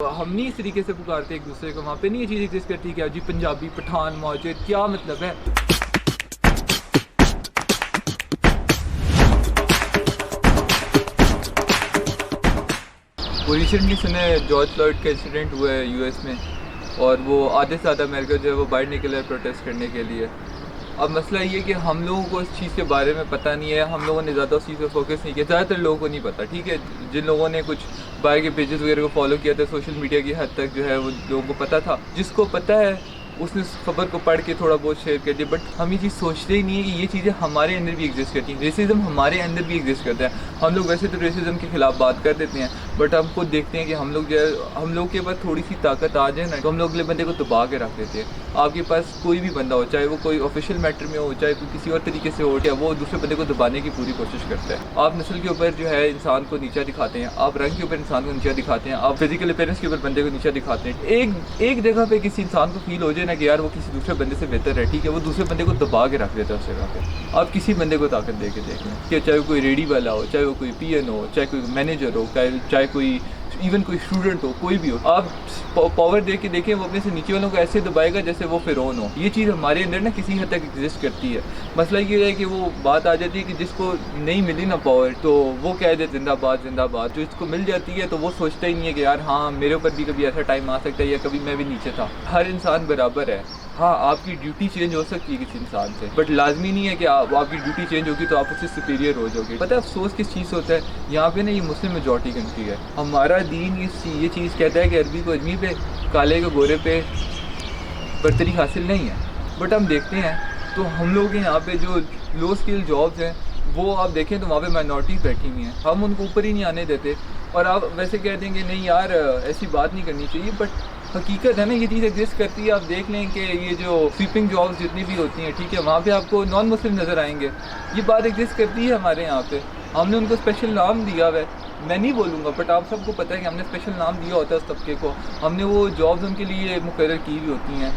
ہم نہیں اس طریقے سے پکارتے ایک دوسرے کو, وہاں پہ نہیں یہ چیز ایگزسٹ کرتی کہ جی پنجابی پٹھان موجود, کیا مطلب ہے. وہ ریسنٹلی سنے جارج فلوئڈ کا انسیڈنٹ ہوا ہے یو ایس میں, اور وہ آدھے سے زیادہ امریکہ جو ہے وہ باہر نکلا ہے پروٹیسٹ کرنے کے لیے. اب مسئلہ یہ کہ ہم لوگوں کو اس چیز کے بارے میں پتہ نہیں ہے, ہم لوگوں نے زیادہ اس چیز پہ فوکس نہیں کیا, زیادہ تر لوگوں کو نہیں پتہ. ٹھیک ہے, جن لوگوں نے کچھ باہر کے پیجز وغیرہ کو فالو کیا تھا, سوشل میڈیا کی حد تک جو ہے وہ لوگوں کو پتہ تھا. جس کو پتہ ہے اس نے اس خبر کو پڑھ کے تھوڑا بہت شیئر کر دیا, بٹ ہم یہ چیز سوچتے ہی نہیں ہے کہ یہ چیزیں ہمارے اندر بھی ایگزسٹ کرتی ہیں. ریسزم ہمارے اندر بھی ایگزسٹ کرتا ہے. ہم لوگ ویسے تو ریسزم کے خلاف بات کر دیتے ہیں, بٹ ہم خود دیکھتے ہیں کہ ہم لوگ جو ہے ہم لوگ کے پاس تھوڑی سی طاقت آ جائے نا, تو ہم لوگ اگلے بندے کو دبا کے رکھ دیتے ہیں. آپ کے پاس کوئی بھی بندہ ہو, چاہے وہ کوئی آفیشیل میٹر میں ہو, چاہے کوئی کسی اور طریقے سے ہو, یا وہ دوسرے بندے کو دبانے کی پوری کوشش کرتا ہے. آپ نسل کے اوپر جو ہے انسان کو نیچا دکھاتے ہیں, آپ رنگ کے اوپر انسان کو نیچا دکھاتے ہیں, آپ فزیکل اپیرنس کے اوپر بندے کو نیچا دکھاتے ہیں. ایک جگہ پہ کسی انسان کو فیل ہو جائے نا کہ یار وہ کسی دوسرے بندے سے بہتر ہے, ٹھیک ہے, وہ دوسرے بندے کو دبا کے رکھ دیتا ہے اس جگہ پہ. آپ کسی بندے کو طاقت دے کے دیکھیں کہ چاہے وہ کوئی ریڈی والا ہو, چاہے وہ کوئی پی این ہو, چاہے کوئی مینیجر ہو, چاہے کوئی ایون کوئی اسٹوڈنٹ ہو, کوئی بھی ہو, آپ پاور دے کے دیکھیں وہ اپنے سے نیچے والوں کو ایسے دبائے گا جیسے وہ فرعون ہو. یہ چیز ہمارے اندر نا کسی حد تک ایگزسٹ کرتی ہے. مسئلہ یہ ہے کہ وہ بات آ جاتی ہے کہ جس کو نہیں ملی نا پاور, تو وہ کہہ دے زندہ باد زندہ باد. جو اس کو مل جاتی ہے تو وہ سوچتا ہی نہیں ہے کہ یار ہاں میرے اوپر بھی کبھی ایسا ٹائم آ سکتا ہے, یا کبھی میں بھی نیچے تھا. ہر انسان برابر ہے. ہاں آپ کی ڈیوٹی چینج ہو سکتی ہے کسی انسان سے, بٹ لازمی نہیں ہے کہ آپ کی ڈیوٹی چینج ہوگی تو آپ اس سے سپیریئر ہو جاؤ گے. پتہ ہے افسوس کس چیز ہوتا ہے, یہاں پہ نا یہ مسلم میجورٹی کنٹری ہے. ہمارا دین یہ چیز کہتا ہے کہ عربی کو اجمی پہ, کالے کو گورے پہ برتری حاصل نہیں ہے. بٹ ہم دیکھتے ہیں تو ہم لوگ یہاں پہ جو لو اسکل جابس ہیں وہ آپ دیکھیں تو وہاں پہ مائنورٹیز بیٹھی ہوئی ہیں, ہم ان کو اوپر ہی نہیں آنے دیتے. اور آپ ویسے کہہ دیں گے نہیں یار ایسی بات نہیں کرنی چاہیے, بٹ حقیقت ہے نا, یہ چیز ایگزسٹ کرتی ہے. آپ دیکھ لیں کہ یہ جو سویپنگ جابس جتنی بھی ہوتی ہیں, ٹھیک ہے, وہاں پہ آپ کو نان مسلم نظر آئیں گے. یہ بات ایگزسٹ کرتی ہے ہمارے یہاں پہ. ہم نے ان کو اسپیشل نام دیا ہوا ہے, میں نہیں بولوں گا, بٹ آپ سب کو پتہ ہے کہ ہم نے اسپیشل نام دیا ہوتا ہے اس طبقے کو. ہم نے وہ جابز ان کے لیے مقرر کی ہوئی ہوتی ہیں.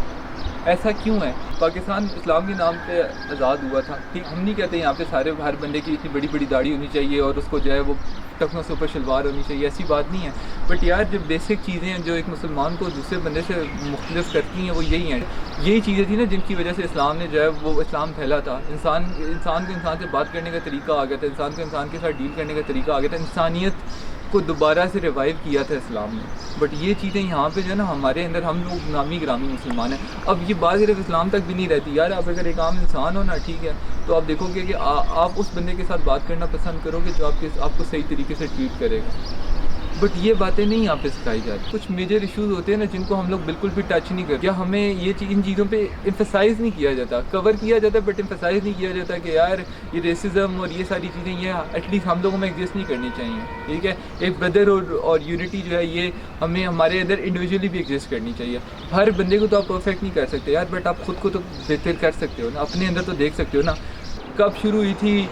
ایسا کیوں ہے؟ پاکستان اسلام کے نام پہ آزاد ہوا تھا, ٹھیک, ہم نہیں کہتے یہاں پہ سارے ہر بندے کی اتنی بڑی بڑی داڑھی ہونی چاہیے اور اس کو جو ہے وہ ٹخنوں سے اوپر شلوار ہونی چاہیے, ایسی بات نہیں ہے. بٹ یار جو بیسک چیزیں ہیں جو ایک مسلمان کو دوسرے بندے سے مختلف کرتی ہیں وہ یہی ہیں. یہی چیزیں تھیں نا جن کی وجہ سے اسلام نے جو ہے وہ اسلام پھیلا تھا. انسان کو انسان سے بات کرنے کا طریقہ آ گیا تھا, انسان کو انسان کے ساتھ ڈیل کرنے کا طریقہ آ گیا تھا, انسانیت کو دوبارہ سے ریوائیو کیا تھا اسلام نے. بٹ یہ چیزیں یہاں پہ جو ہے نا ہمارے اندر, ہم لوگ نامی گرامی مسلمان ہیں. اب یہ بات صرف اسلام تک بھی نہیں رہتی یار. آپ اگر ایک عام انسان ہو نا, ٹھیک ہے, تو آپ دیکھو گے کہ آپ اس بندے کے ساتھ بات کرنا پسند کرو گے جو آپ کو صحیح طریقے سے ٹریٹ کرے گا. بٹ یہ باتیں نہیں یہاں پہ سکھائی جاتی. کچھ میجر ایشوز ہوتے ہیں نا جن کو ہم لوگ بالکل بھی ٹچ نہیں کرتے, یا ہمیں ان چیزوں پہ ایمفسائز نہیں کیا جاتا. کور کیا جاتا ہے بٹ ایمفسائز نہیں کیا جاتا کہ یار یہ ریسزم اور یہ ساری چیزیں یہ ایٹ لیسٹ ہم لوگوں میں ایگزسٹ نہیں کرنی چاہیے. ٹھیک ہے, ایک بردر اور یونٹی جو ہے یہ ہمارے اندر انڈیویجولی بھی ایگزسٹ کرنی چاہیے. ہر بندے کو تو آپ پرفیکٹ نہیں کر سکتے یار, بٹ آپ خود کو تو بہتر کر سکتے ہو نا. اپنے اندر تو دیکھ سکتے ہو نا کب شروع ہوئی تھی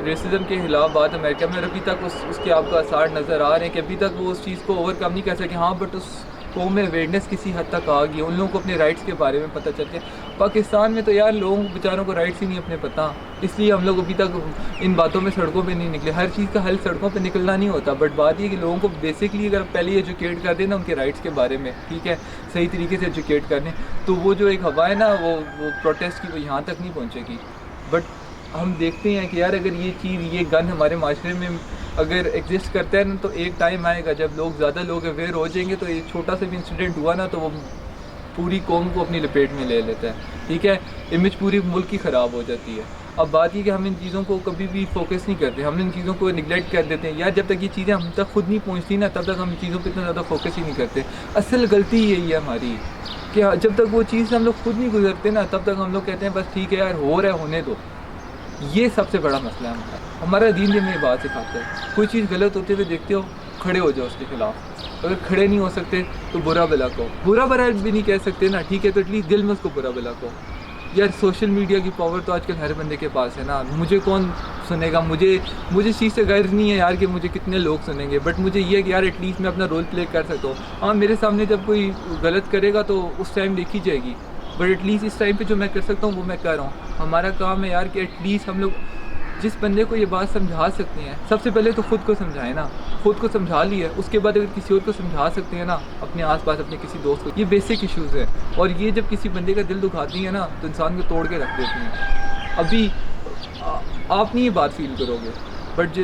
ریسزم کے خلاف بات امریکہ میں, اور ابھی تک اس کے آپ کو آثار نظر آ رہے ہیں کہ ابھی تک وہ اس چیز کو اوور کم نہیں کر سکے. ہاں بٹ اس قوم میں اویئرنیس کسی حد تک آ گئی, ان لوگوں کو اپنے رائٹس کے بارے میں پتہ چلتے ہیں. پاکستان میں تو یار لوگوں بیچاروں کو رائٹس ہی نہیں اپنے پتہ, اس لیے ہم لوگ ابھی تک ان باتوں میں سڑکوں پہ نہیں نکلے. ہر چیز کا حل سڑکوں پہ نکلنا نہیں ہوتا, بٹ بات یہ کہ لوگوں کو بیسکلی اگر پہلے ایجوکیٹ کر دیں نا ان کے رائٹس کے بارے میں, ٹھیک ہے, صحیح طریقے سے ایجوکیٹ کر دیں, تو وہ جو ایک ہوا ہے نا وہ پروٹیسٹ کی وہ یہاں تک نہیں پہنچے گی. بٹ ہم دیکھتے ہیں کہ یار اگر یہ گن ہمارے معاشرے میں اگر ایگزسٹ کرتا ہے نا, تو ایک ٹائم آئے گا جب زیادہ لوگ اویئر ہو جائیں گے, تو ایک چھوٹا سا بھی انسیڈنٹ ہوا نا تو وہ پوری قوم کو اپنی لپیٹ میں لے لیتا ہے. ٹھیک ہے, امیج پوری ملک کی خراب ہو جاتی ہے. اب بات یہ کہ ہم ان چیزوں کو کبھی بھی فوکس نہیں کرتے, ہم ان چیزوں کو نگلیکٹ کر دیتے ہیں. یا جب تک یہ چیزیں ہم تک خود نہیں پہنچتی نا تب تک ہم ان چیزوں پہ اتنا زیادہ فوکس ہی نہیں کرتے. اصل غلطی یہی ہے ہماری کہ جب تک وہ چیز ہم لوگ خود نہیں گزرتے نا تب تک ہم لوگ کہتے ہیں بس ٹھیک ہے یار ہو رہا ہے ہونے دو. یہ سب سے بڑا مسئلہ ہے ہمارا دین بھی ہمیں یہ بات سکھاتا ہے. کوئی چیز غلط ہوتے ہوئے دیکھتے ہو, کھڑے ہو جاؤ اس کے خلاف. اگر کھڑے نہیں ہو سکتے تو برا بلا کہو, برا بھی نہیں کہہ سکتے نا, ٹھیک ہے, تو ایٹ لیسٹ دل میں اس کو برا بلا کہو. یار سوشل میڈیا کی پاور تو آج کل ہر بندے کے پاس ہے نا. مجھے کون سنے گا, مجھے اس چیز سے غرض نہیں ہے یار کہ مجھے کتنے لوگ سنیں گے, بٹ مجھے یہ ہے کہ یار ایٹ لیسٹ میں اپنا رول پلے کر سکتا ہوں. ہاں میرے سامنے جب کوئی غلط کرے گا تو اس ٹائم دیکھی جائے گی, بٹ ایٹ لیسٹ اس ٹائم پہ جو میں کر سکتا ہوں وہ میں کر رہا ہوں. ہمارا کام ہے یار کہ ایٹ لیسٹ ہم لوگ جس بندے کو یہ بات سمجھا سکتے ہیں سب سے پہلے تو خود کو سمجھائیں نا, خود کو سمجھا لی ہے, اس کے بعد اگر کسی اور کو سمجھا سکتے ہیں نا, اپنے آس پاس اپنے کسی دوست کو, یہ بیسک ایشوز ہیں. اور یہ جب کسی بندے کا دل دکھاتی ہیں نا تو انسان کو توڑ کے رکھ دیتی ہیں. ابھی آپ نہیں یہ بات فیل کرو گے, بٹ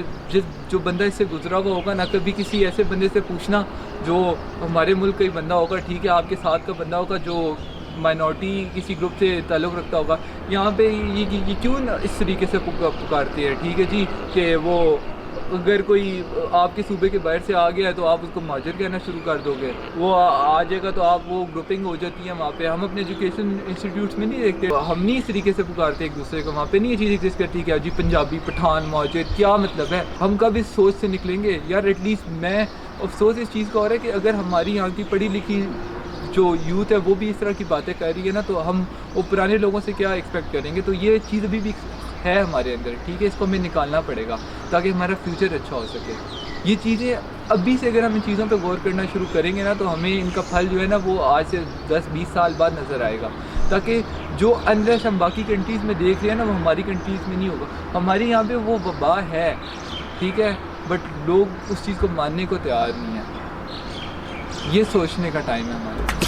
جو بندہ اس سے گزرا ہوا ہوگا نا, کبھی کسی ایسے بندے سے پوچھنا جو ہمارے ملک کا ہی بندہ ہوگا, ٹھیک ہے, آپ کے ساتھ کا بندہ ہوگا جو مائنورٹی کسی گروپ سے تعلق رکھتا ہوگا, یہاں پہ یہ کیوں اس طریقے سے پکارتے ہیں, ٹھیک ہے جی, کہ وہ اگر کوئی آپ کے صوبے کے باہر سے آ گیا ہے تو آپ اس کو مہاجر کہنا شروع کر دو گے, وہ آ جائے گا تو آپ وہ گروپنگ ہو جاتی ہے وہاں پہ. ہم اپنے ایجوکیشن انسٹیٹیوٹس میں نہیں دیکھتے, ہم نہیں اس طریقے سے پکارتے ایک دوسرے کو, وہاں پہ نہیں یہ چیز ایگزسٹ کرتی کہ جی پنجابی, پٹھان, مہاجر, کیا مطلب ہے, ہم کب اس سوچ سے نکلیں گے یار. ایٹ لیسٹ میں افسوس اس چیز کا ہو رہا ہے کہ اگر ہماری یہاں کی پڑھی لکھی جو یوتھ ہے وہ بھی اس طرح کی باتیں کر رہی ہے نا, تو ہم وہ پرانے لوگوں سے کیا ایکسپیکٹ کریں گے. تو یہ چیز ابھی بھی ہے ہمارے اندر, ٹھیک ہے, اس کو ہمیں نکالنا پڑے گا تاکہ ہمارا فیوچر اچھا ہو سکے. یہ چیزیں ابھی سے اگر ہم ان چیزوں پہ غور کرنا شروع کریں گے نا تو ہمیں ان کا پھل جو ہے نا وہ آج سے 10-20 سال بعد نظر آئے گا, تاکہ جو انریسٹ ہم باقی کنٹریز میں دیکھ رہے ہیں نا وہ ہماری کنٹریز میں نہیں ہوگا. ہمارے یہاں پہ وہ وبا ہے, ٹھیک ہے, بٹ لوگ اس چیز کو ماننے کو تیار نہیں ہیں. یہ سوچنے کا ٹائم ہے ہمارے.